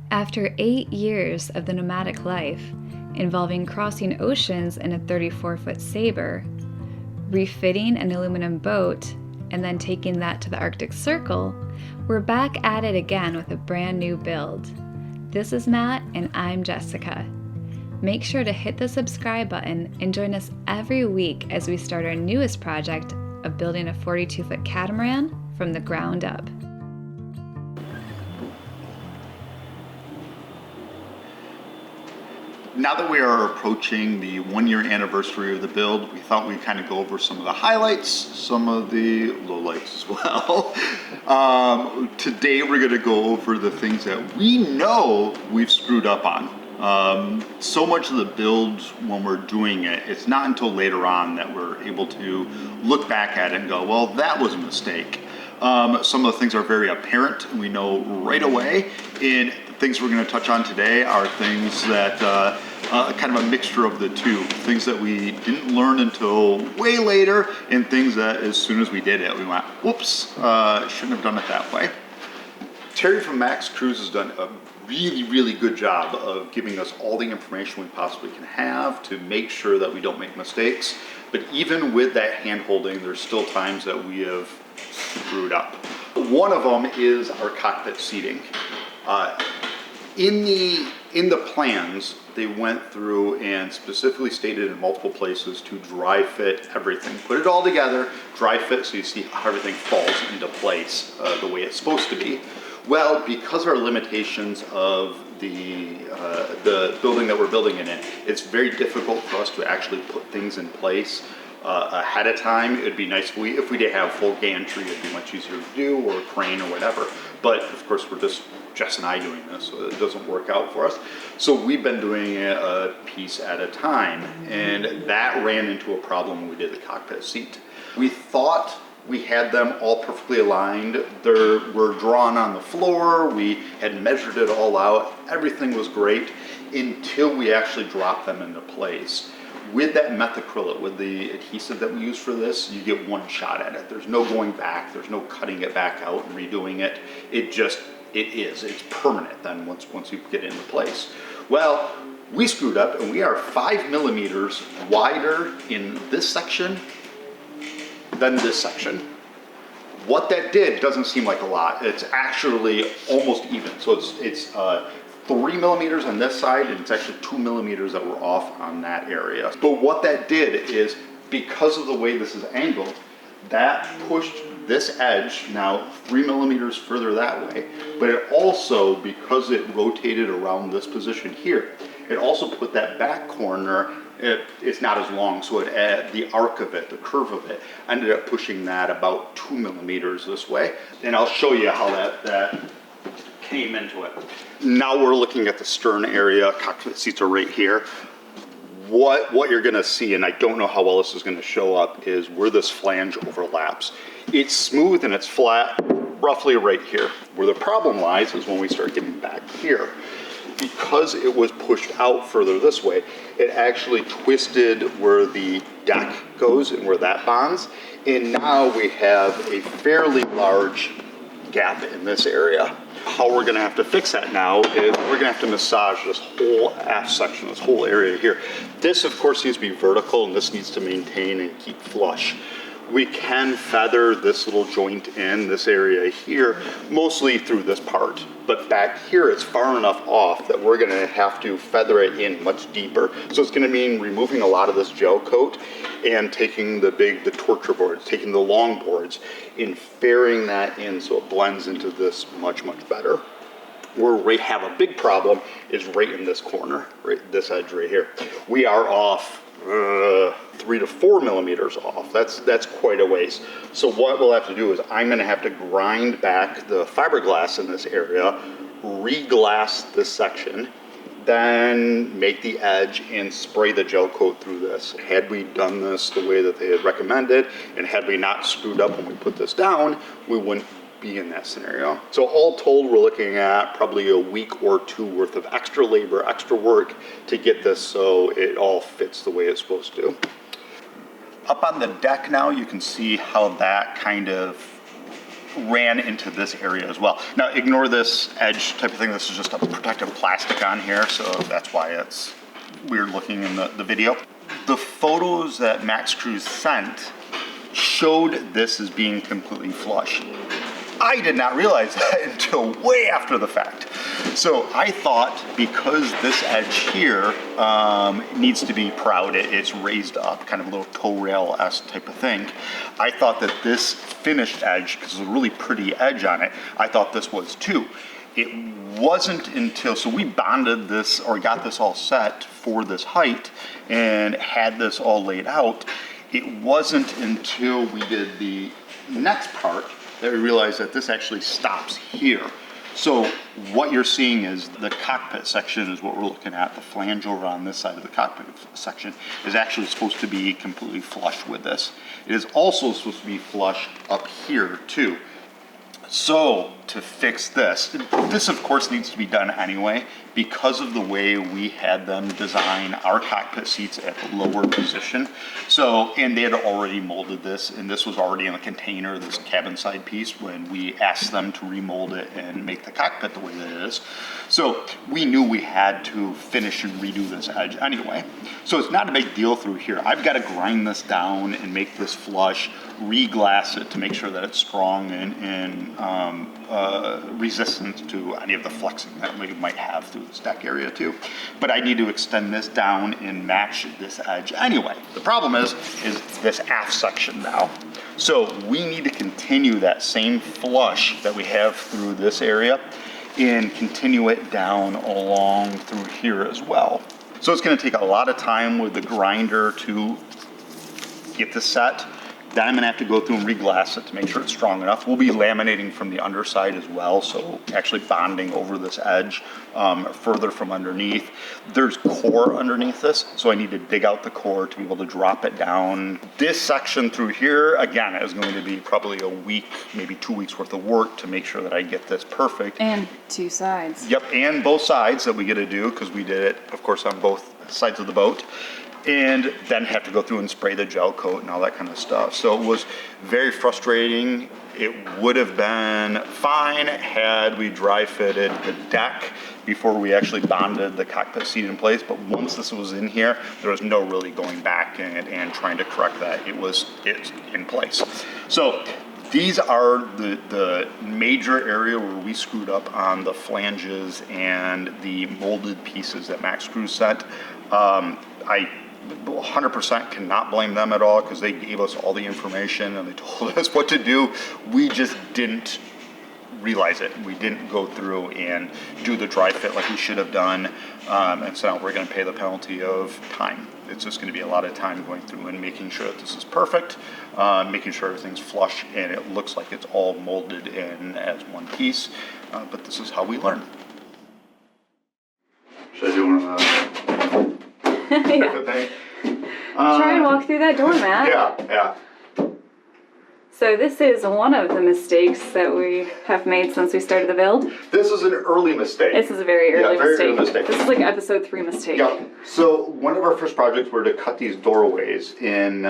After 8 years of the nomadic life, involving crossing oceans in a 34-foot Sabre, refitting an aluminum boat, and then taking that to the Arctic Circle, we're back at it again with a brand new build. This is Matt and I'm Jessica. Make sure to hit the subscribe button and join us every week as we start our newest project of building a 42-foot catamaran from the ground up. Now that we are approaching the 1-year anniversary of the build, we thought we'd kind of go over some of the highlights, some of the lowlights as well. Today we're going to go over the things that we know we've screwed up on. So much of the build, when we're doing it, it's not until later on that we're able to look back at it and go, well, that was a mistake. Some of the things are very apparent, and we know right away. And things we're going to touch on today are things that kind of a mixture of the two. Things that we didn't learn until way later, and things that as soon as we did it, we went, whoops, shouldn't have done it that way. Terry from Max Cruise has done a really good job of giving us all the information we possibly can have to make sure that we don't make mistakes. But even with that hand holding, there's still times that we have screwed up. One of them is our cockpit seating. In the plans, they went through and specifically stated in multiple places to dry fit everything. Put it all together, dry fit, so you see how everything falls into place the way it's supposed to be. Well, because of our limitations of the building that we're building in it, it's very difficult for us to actually put things in place ahead of time. It'd be nice if we did have full gantry, it'd be much easier to do, or a crane or whatever. But of course, we're just Jess and I doing this, so it doesn't work out for us. So we've been doing it a piece at a time, and that ran into a problem when we did the cockpit seat. We thought we had them all perfectly aligned. They were drawn on the floor. We had measured it all out. Everything was great until we actually dropped them into place. With that methacrylate, with the adhesive that we use for this, you get one shot at it. There's no going back. There's no cutting it back out and redoing it. It's permanent then once you get it into place. Well, we screwed up, and we are 5 millimeters wider in this section than this section. What that did doesn't seem like a lot. It's actually almost even. So it's 3 millimeters on this side, and it's actually 2 millimeters that were off on that area. But what that did is, because of the way this is angled, that pushed this edge now 3 millimeters further that way. But it also, because it rotated around this position here, it also put that back corner, it's not as long, so the arc of it, the curve of it, ended up pushing that about 2 millimeters this way. And I'll show you how that came into it. Now we're looking at the stern area. Cockpit seats are right here. What you're gonna see, and I don't know how well this is gonna show up, is where this flange overlaps. It's smooth and it's flat, roughly right here. Where the problem lies is when we start getting back here. Because it was pushed out further this way, it actually twisted where the deck goes and where that bonds. And now we have a fairly large gap in this area. How we're gonna have to fix that now is we're gonna have to massage this whole aft section, this whole area here. This, of course, needs to be vertical, and this needs to maintain and keep flush. We can feather this little joint in this area here, mostly through this part. But back here, it's far enough off that we're gonna have to feather it in much deeper. So it's gonna mean removing a lot of this gel coat and taking the torture boards, taking the long boards, and fairing that in so it blends into this much better. Where we have a big problem is right in this corner, right this edge right here. We are off 3 to 4 millimeters off. That's quite a ways. So what we'll have to do is I'm gonna have to grind back the fiberglass in this area, re-glass this section, then make the edge and spray the gel coat through this. Had we done this the way that they had recommended, and had we not screwed up when we put this down, we wouldn't be in that scenario. So all told, we're looking at probably a week or two worth of extra labor, extra work to get this so it all fits the way it's supposed to. Up on the deck now, you can see how that kind of ran into this area as well. Now ignore this edge type of thing. This is just a protective plastic on here, so that's why it's weird looking in the video. The photos that Max Crews sent showed this as being completely flush. I did not realize that until way after the fact. So I thought because this edge here needs to be proud, it's raised up, kind of a little toe rail-esque type of thing. I thought that this finished edge, because there's a really pretty edge on it, I thought this was too. It wasn't until, so we bonded this or got this all set for this height and had this all laid out. It wasn't until we did the next part that we realized that this actually stops here. So what you're seeing is the cockpit section is what we're looking at. The flange over on this side of the cockpit section is actually supposed to be completely flush with this. It is also supposed to be flush up here too. So to fix this of course needs to be done anyway because of the way we had them design our cockpit seats at the lower position. So, and they had already molded this, and this was already in a container, this cabin side piece, when we asked them to remold it and make the cockpit the way that it is. So we knew we had to finish and redo this edge anyway. So it's not a big deal through here. I've got to grind this down and make this flush, re-glass it to make sure that it's strong and resistant to any of the flexing that we might have through this deck area too. But I need to extend this down and match this edge anyway. The problem is this aft section now. So we need to continue that same flush that we have through this area and continue it down along through here as well. So it's going to take a lot of time with the grinder to get this set. Then I'm gonna have to go through and re-glass it to make sure it's strong enough. We'll be laminating from the underside as well, so actually bonding over this edge further from underneath. There's core underneath this, so I need to dig out the core to be able to drop it down. This section through here, again, is going to be probably a week, maybe 2 weeks worth of work to make sure that I get this perfect. And two sides. Yep, and both sides that we get to do, because we did it, of course, on both sides of the boat. And then have to go through and spray the gel coat and all that kind of stuff. So it was very frustrating. It would have been fine had we dry fitted the deck before we actually bonded the cockpit seat in place. But once this was in here, there was no really going back and trying to correct that. It's in place. So these are the major area where we screwed up on the flanges and the molded pieces that Max Crews sent. I 100% cannot blame them at all because they gave us all the information and they told us what to do. We just didn't realize it. We didn't go through and do the dry fit like we should have done, and so now we're going to pay the penalty of time. It's just going to be a lot of time going through and making sure that this is perfect, making sure everything's flush and it looks like it's all molded in as one piece, but this is how we learn. Should I do one of the Yeah. Try and walk through that door, Matt. Yeah. So this is one of the mistakes that we have made since we started the build. This is an early mistake. This is a very early mistake. This is like episode 3 mistake. Yeah. So one of our first projects were to cut these doorways in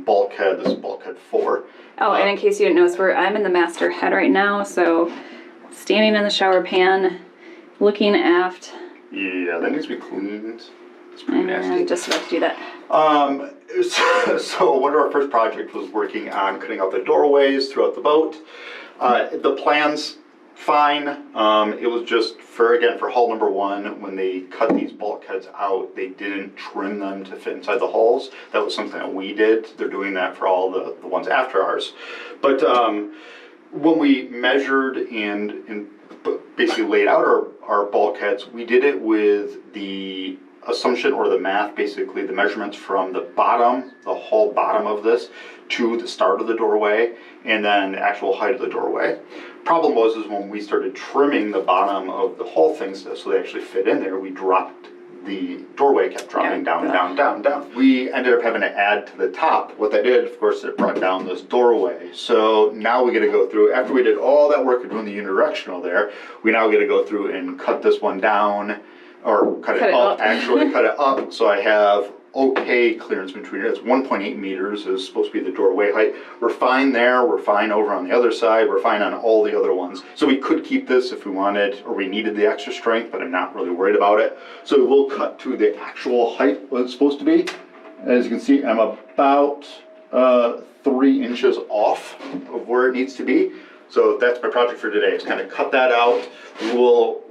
Bulkhead. This is Bulkhead 4. Oh, and in case you didn't notice, I'm in the master head right now, so standing in the shower pan, looking aft. Yeah, that needs to be cleaned. It's pretty nasty. I'm just about to do that. So one of our first projects was working on cutting out the doorways throughout the boat. The plans, fine. It was just for hull number 1, when they cut these bulkheads out, they didn't trim them to fit inside the hulls. That was something that we did. They're doing that for all the ones after ours. But when we measured and basically laid out our bulkheads, we did it with the assumption or the math, basically the measurements from the bottom, the whole bottom of this, to the start of the doorway, and then the actual height of the doorway. Problem was when we started trimming the bottom of the whole things so they actually fit in there, we dropped the doorway, kept dropping down. We ended up having to add to the top. What that did, of course, it brought down this doorway. So now we get to go through, after we did all that work of doing the unidirectional there, we now get to go through and cut this one down, or cut it up, cut it up. So I have okay clearance between it. It's 1.8 meters is supposed to be the doorway height. We're fine there, we're fine over on the other side, we're fine on all the other ones. So we could keep this if we wanted, or we needed the extra strength, but I'm not really worried about it. So we'll cut to the actual height what it's supposed to be. As you can see, I'm about 3 inches off of where it needs to be. So that's my project for today, is kind of cut that out. We will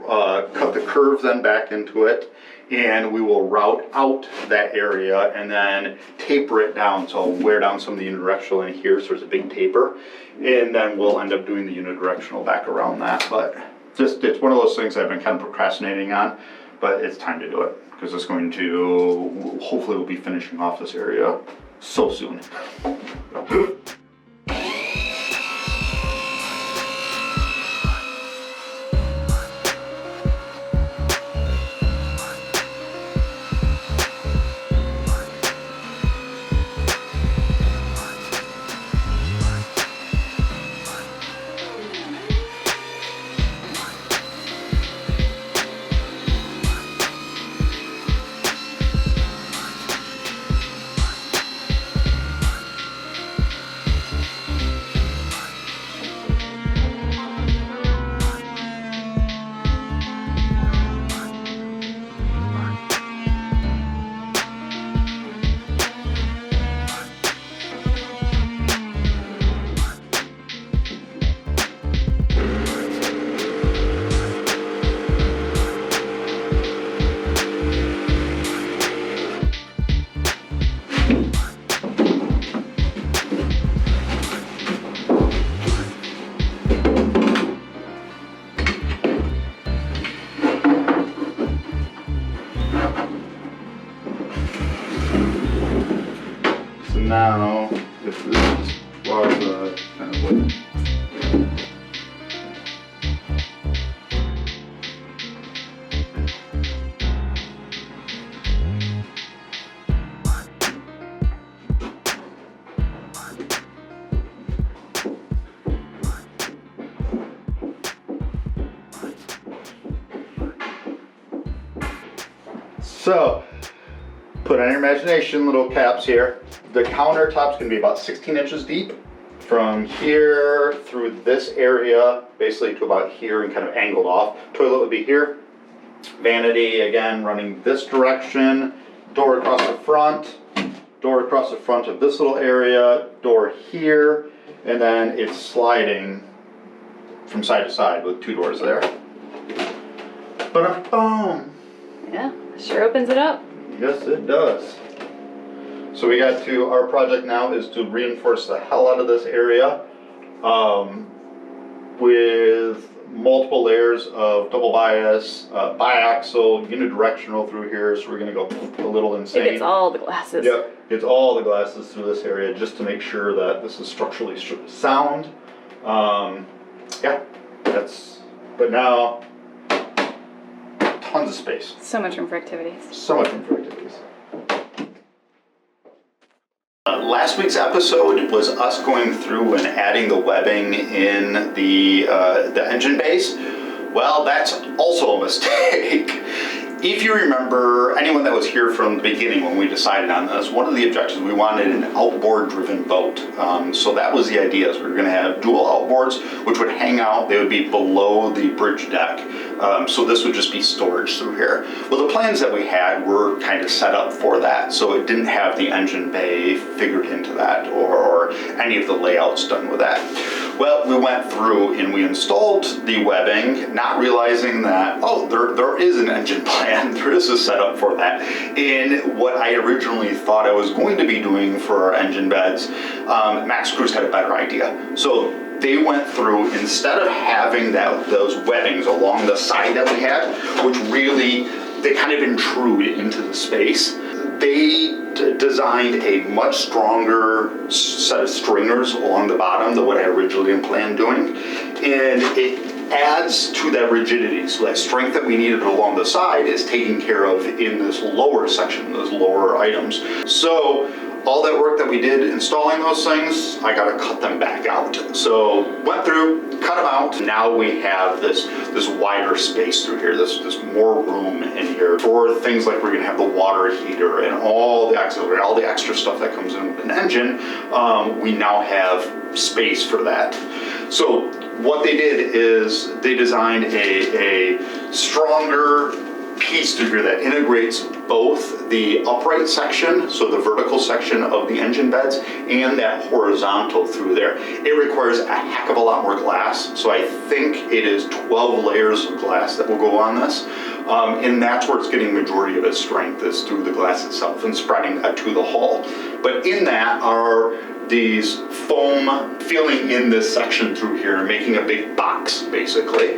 cut the curve then back into it, and we will route out that area and then taper it down. So I'll wear down some of the unidirectional in here, so there's a big taper, and then we'll end up doing the unidirectional back around that. But just, it's one of those things I've been kind of procrastinating on, but it's time to do it, because it's going to, hopefully we'll be finishing off this area so soon. Now, if this was kind of what. So, put on your imagination, little caps here. The countertop's gonna be about 16 inches deep from here through this area, basically to about here and kind of angled off. Toilet would be here. Vanity, again, running this direction. Door across the front. Door across the front of this little area. Door here. And then it's sliding from side to side with 2 doors there. Ba-da-boom. Yeah, sure opens it up. Yes, it does. So we got to, our project now is to reinforce the hell out of this area with multiple layers of double bias, biaxial, unidirectional through here. So we're gonna go a little insane. It gets all the glasses. Yep, gets all the glasses through this area just to make sure that this is structurally sound. Yeah, but now, tons of space. So much room for activities. So much room for activities. Last week's episode was us going through and adding the webbing in the engine bays. Well, that's also a mistake. If you remember, anyone that was here from the beginning when we decided on this, one of the objectives, we wanted an outboard-driven boat. So that was the idea, is we were going to have dual outboards, which would hang out. They would be below the bridge deck. So this would just be storage through here. Well, the plans that we had were kind of set up for that, so it didn't have the engine bay figured into that or any of the layouts done with that. Well, we went through and we installed the webbing, not realizing that, oh, there is an engine plan, there is a setup for that. And what I originally thought I was going to be doing for our engine beds, Max Cruz had a better idea. So they went through, instead of having those webbings along the side that we had, which really, they kind of intrude into the space, they designed a much stronger set of stringers along the bottom than what I originally planned doing. And it adds to that rigidity. So that strength that we needed along the side is taken care of in this lower section, those lower items. So all that work that we did installing those things, I gotta cut them back out. So went through, cut them out. Now we have this wider space through here, this more room in here for things like we're gonna have the water heater and all the auxiliary, all the extra stuff that comes in with an engine. We now have space for that. So what they did is they designed a stronger piece through here that integrates both the upright section, so the vertical section of the engine beds, and that horizontal through there. It requires a heck of a lot more glass, so I think it is 12 layers of glass that will go on this, and that's where it's getting majority of its strength, is through the glass itself and spreading that to the hull. But in that are these foam filling in this section through here, making a big box basically.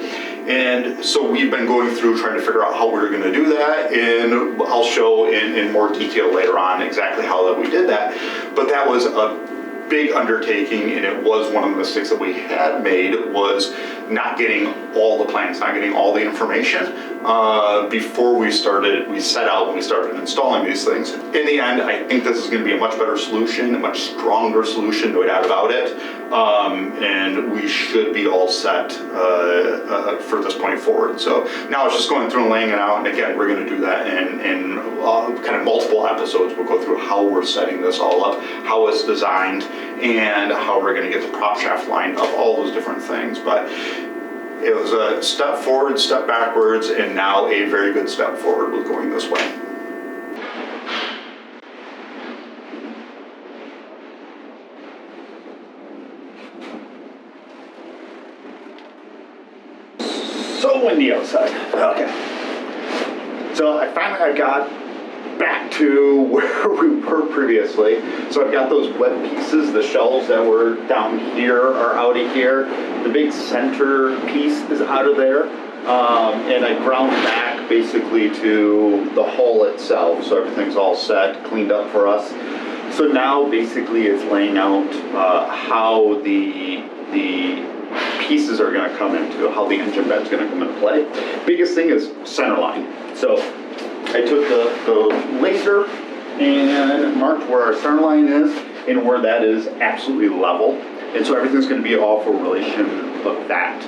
And so we've been going through trying to figure out how we're going to do that, and I'll show in more detail later on exactly how that we did that. But that was a big undertaking, and it was one of the mistakes that we had made, was not getting all the plans, not getting all the information before we set out and we started installing these things. In the end, I think this is going to be a much better solution, a much stronger solution, no doubt about it. And we should be all set for this point forward. So now it's just going through and laying it out. And again, we're going to do that in kind of multiple episodes. We'll go through how we're setting this all up, how it's designed, and how we're going to get the prop shaft lined up, all those different things. But it was a step forward, step backwards, and now a very good step forward with going this way. So windy outside. Okay. So I finally got back to where we were previously. So I've got those wet pieces, the shelves that were down here are out of here. The big center piece is out of there. And I ground back basically to the hull itself. So everything's all set, cleaned up for us. So now basically it's laying out how the pieces are going to come into, how the engine bed's going to come into play. Biggest thing is center line. So I took the laser and marked where our center line is and where that is absolutely level. And so everything's going to be all for relation of that.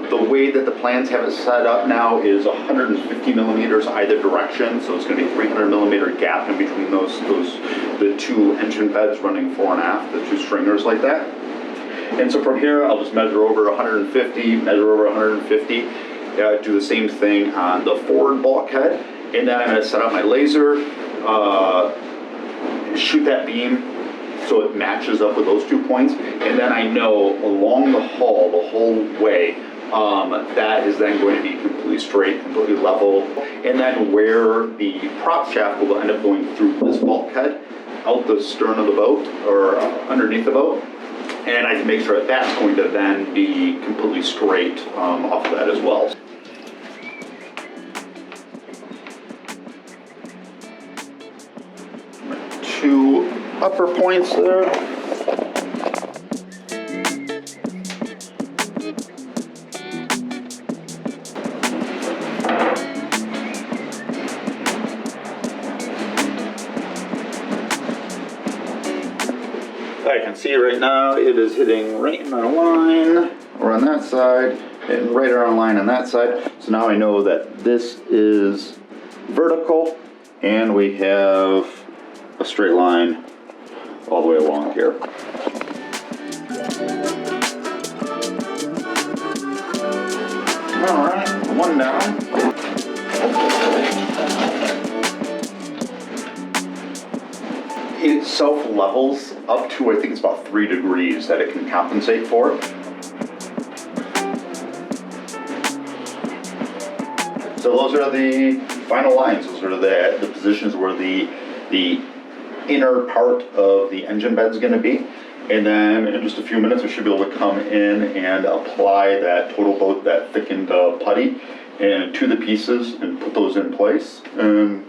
The way that the plans have it set up now is 150 millimeters either direction. So it's going to be a 300 millimeter gap in between the two engine beds running fore and aft, the two stringers like that. And so from here, I'll just measure over 150, measure over 150, do the same thing on the forward bulkhead, and then I'm going to set up my laser, shoot that beam so it matches up with those 2 points, and then I know along the hull, the whole way, that is then going to be completely straight, completely level, and then where the prop shaft will end up going through this bulkhead, out the stern of the boat, or underneath the boat, and I can make sure that that's going to then be completely straight off of that as well. Two upper points there. I can see right now it is hitting right in our line, or on that side, and right on our line on that side. So now I know that this is vertical, and we have a straight line all the way along here. All right, one down. It self-levels up to, I think it's about 3 degrees that it can compensate for. So those are the final lines. Those are the positions where the inner part of the engine bed is going to be. And then in just a few minutes, we should be able to come in and apply that total boat, that thickened putty, and to the pieces and put those in place. And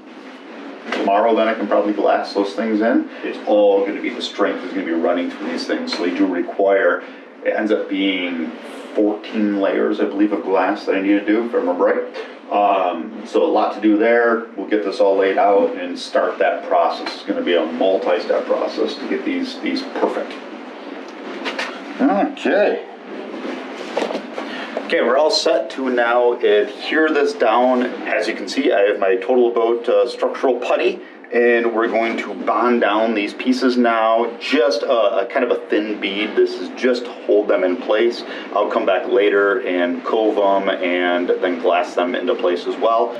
tomorrow, then I can probably glass those things in. It's all going to be, the strength is going to be running through these things. So they do require It ends up being 14 layers, I believe, of glass that I need to do, if I remember right. So a lot to do there. We'll get this all laid out and start that process. It's going to be a multi-step process to get these perfect. Okay, we're all set to now adhere this down. As you can see, I have my Total Boat structural putty, and we're going to bond down these pieces now. Just a kind of a thin bead. This is just to hold them in place. I'll come back later and cove them and then glass them into place as well.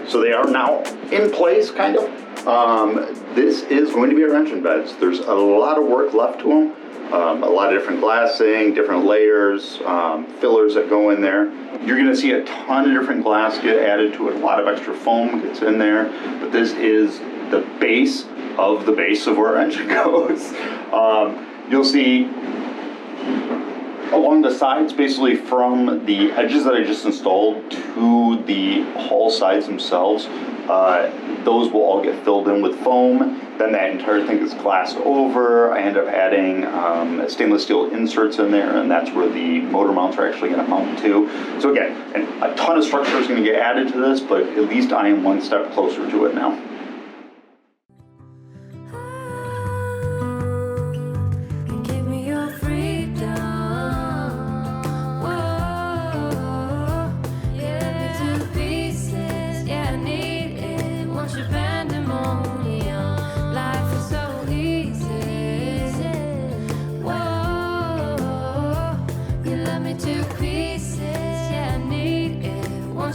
So they are now in place, kind of. This is going to be our engine beds. There's a lot of work left to them. A lot of different glassing, different layers, fillers that go in there. You're going to see a ton of different glass get added to it. A lot of extra foam gets in there. But this is the base of where our engine goes. You'll see along the sides, basically from the edges that I just installed to the hull sides themselves, those will all get filled in with foam. Then that entire thing is glassed over. I end up adding stainless steel inserts in there, and that's where the motor mounts are actually going to mount to. So again, a ton of structure is going to get added to this, but at least I am one step closer to it now.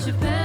Japan.